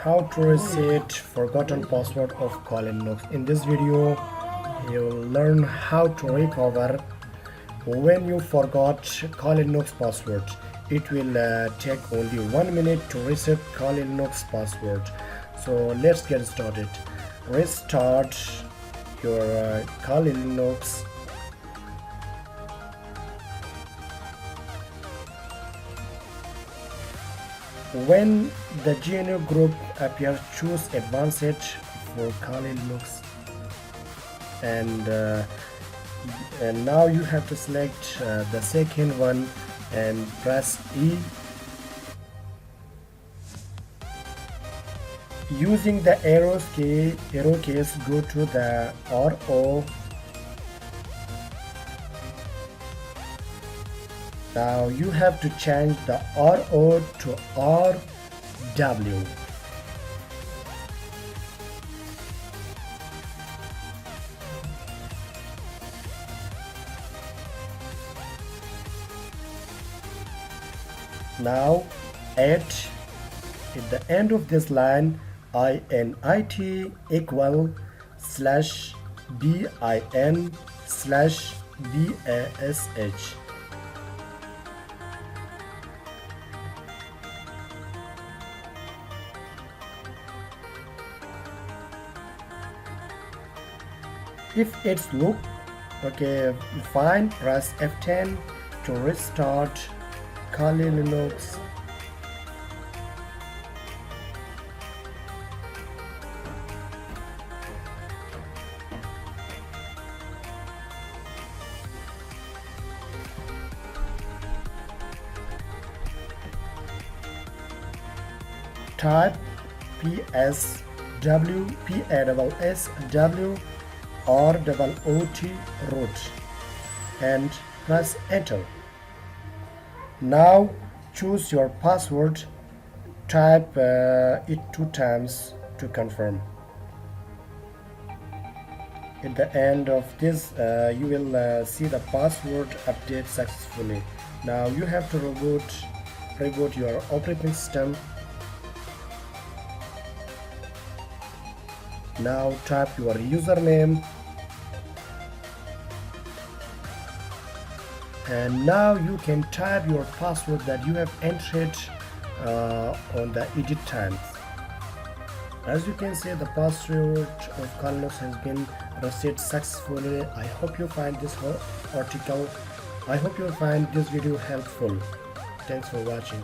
how to reset forgotten password of Kali Linux. In this video you'll learn how to recover when you forgot Kali Linux password. It will take only 1 minute to reset Kali Linux password. So let's get started. Restart your Kali Linux. When the GNU group appears, choose Advanced for Kali Linux, and now you have to select the second one and press E. Using the arrow keys, go to the RO. Now you have to change the RO to RW. Now at the end of this line, init equal /bin/bash. If it's loop, okay, fine, press F10 to restart Kali Linux. Type PASSW ROOT root and press enter. Now choose your password, type it 2 times to confirm. At the end of this you will see the password update successfully. Now you have to reboot your operating system. Now type your username, and now you can type your password that you have entered on the edit time. As you can see, the password of Kali Linux has been reset successfully. I hope you find this article. I hope you find this video helpful. Thanks for watching.